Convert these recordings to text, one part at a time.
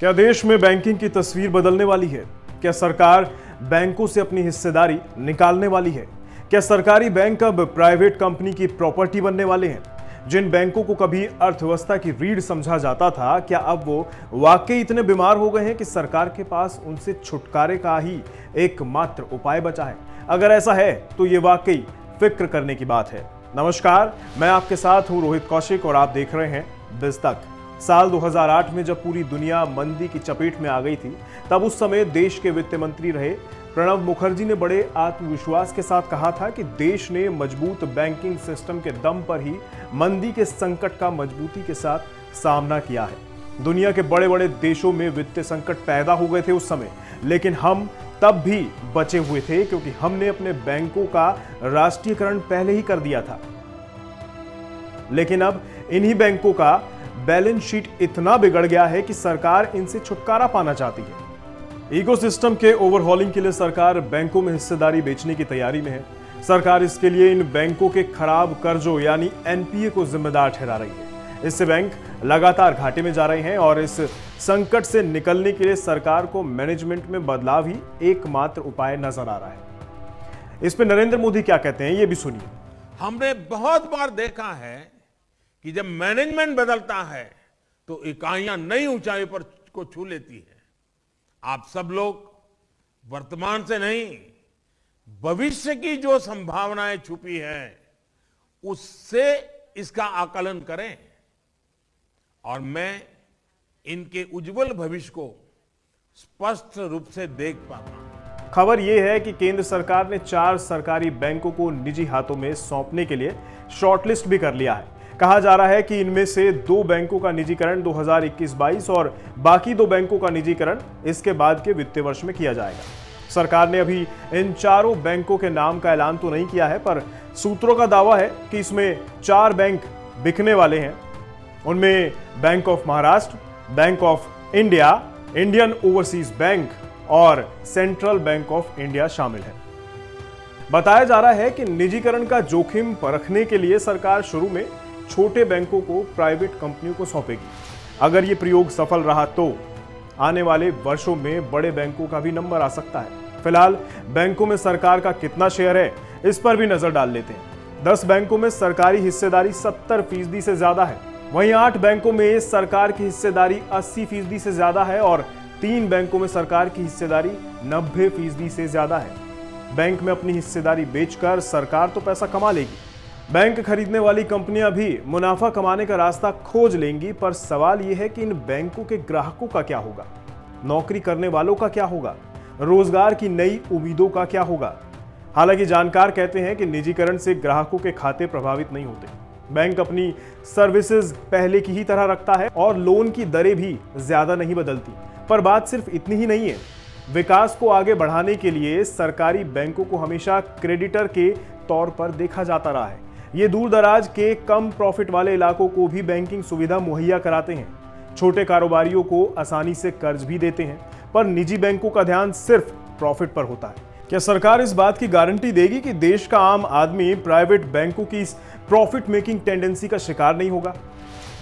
क्या देश में बैंकिंग की तस्वीर बदलने वाली है? क्या सरकार बैंकों से अपनी हिस्सेदारी निकालने वाली है? क्या सरकारी बैंक अब प्राइवेट कंपनी की प्रॉपर्टी बनने वाले हैं? जिन बैंकों को कभी अर्थव्यवस्था की रीढ़ समझा जाता था, क्या अब वो वाकई इतने बीमार हो गए हैं कि सरकार के पास उनसे छुटकारे का ही एकमात्र उपाय बचा है? अगर ऐसा है तो ये वाकई फिक्र करने की बात है। नमस्कार, मैं आपके साथ हूं रोहित कौशिक और आप देख रहे हैं बिज तक। साल 2008 में जब पूरी दुनिया मंदी की चपेट में आ गई थी, तब उस समय देश के वित्त मंत्री रहे प्रणब मुखर्जी ने बड़े आत्मविश्वास के साथ कहा था कि देश ने मजबूत बैंकिंग सिस्टम के दम पर ही मंदी के संकट का मजबूती के साथ सामना किया है। दुनिया के बड़े बड़े देशों में वित्तीय संकट पैदा हो गए थे उस समय, लेकिन हम तब भी बचे हुए थे क्योंकि हमने अपने बैंकों का राष्ट्रीयकरण पहले ही कर दिया था। लेकिन अब इन्हीं बैंकों का बैलेंस शीट इतना बिगड़ गया है कि सरकार इनसे छुटकारा पाना चाहती है। इकोसिस्टम के ओवरहॉलिंग के लिए सरकार बैंकों में हिस्सेदारी बेचने की तैयारी में है। सरकार इसके लिए इन बैंकों के खराब कर्जों यानी एनपीए को जिम्मेदार ठहरा रही है। इससे बैंक लगातार घाटे में जा रहे हैं और इस संकट से निकलने के लिए सरकार को मैनेजमेंट में बदलाव ही एकमात्र उपाय नजर आ रहा है। इस पे नरेंद्र मोदी क्या कहते हैं, ये भी सुनिए। हमने बहुत बार देखा है कि जब मैनेजमेंट बदलता है तो इकाइयां नई ऊंचाई पर को छू लेती है। आप सब लोग वर्तमान से नहीं, भविष्य की जो संभावनाएं छुपी हैं उससे इसका आकलन करें और मैं इनके उज्जवल भविष्य को स्पष्ट रूप से देख पाता हूं। खबर यह है कि केंद्र सरकार ने 4 सरकारी बैंकों को निजी हाथों में सौंपने के लिए शॉर्टलिस्ट भी कर लिया है। कहा जा रहा है कि इनमें से 2 बैंकों का निजीकरण 2021-22 और बाकी 2 बैंकों का निजीकरण इसके बाद के वित्तीय वर्ष में किया जाएगा। सरकार ने अभी इन चारों बैंकों के नाम का ऐलान तो नहीं किया है, पर सूत्रों का दावा है कि इसमें 4 बैंक बिकने वाले हैं। उनमें bank of Maharashtra, bank of India, Indian overseas bank और सेंट्रल बैंक ऑफ इंडिया शामिल है। बताया जा रहा है कि निजीकरण का जोखिम परखने के लिए सरकार शुरू में छोटे बैंकों को प्राइवेट कंपनियों को सौंपेगी। अगर ये प्रयोग सफल रहा तो आने वाले वर्षों में बड़े बैंकों का भी नंबर आ सकता है। फिलहाल बैंकों में सरकार का कितना शेयर है, इस पर भी नजर डाल लेते हैं। 10 बैंकों में सरकारी हिस्सेदारी 70% से ज्यादा है। वहीं 8 बैंकों में सरकार की हिस्सेदारी 80% से ज्यादा है और 3 बैंकों में सरकार की हिस्सेदारी 90% से ज्यादा है। बैंक में अपनी हिस्सेदारी बेचकर सरकार तो पैसा कमा लेगी, बैंक खरीदने वाली कंपनियां भी मुनाफा कमाने का रास्ता खोज लेंगी, पर सवाल यह है कि इन बैंकों के ग्राहकों का क्या होगा, नौकरी करने वालों का क्या होगा, रोजगार की नई उम्मीदों का क्या होगा। हालांकि जानकार कहते हैं कि निजीकरण से ग्राहकों के खाते प्रभावित नहीं होते। बैंक अपनी सर्विसेज पहले की ही तरह रखता है और लोन की दरें भी ज्यादा नहीं बदलती। पर बात सिर्फ इतनी ही नहीं है। विकास को आगे बढ़ाने के लिए सरकारी बैंकों को हमेशा क्रेडिटर के तौर पर देखा जाता रहा है। ये दूर दराज के कम प्रॉफिट वाले इलाकों को भी बैंकिंग सुविधा मुहैया कराते हैं, छोटे कारोबारियों को आसानी से कर्ज भी देते हैं, पर निजी बैंकों का ध्यान सिर्फ प्रॉफिट पर होता है। क्या सरकार इस बात की गारंटी देगी कि देश का आम आदमी प्राइवेट बैंकों की इस प्रॉफिट मेकिंग टेंडेंसी का शिकार नहीं होगा?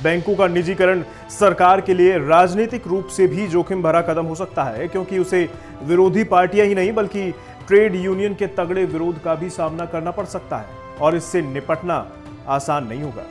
बैंकों का निजीकरण सरकार के लिए राजनीतिक रूप से भी जोखिम भरा कदम हो सकता है, क्योंकि उसे विरोधी पार्टियां ही नहीं बल्कि ट्रेड यूनियन के तगड़े विरोध का भी सामना करना पड़ सकता है और इससे निपटना आसान नहीं होगा।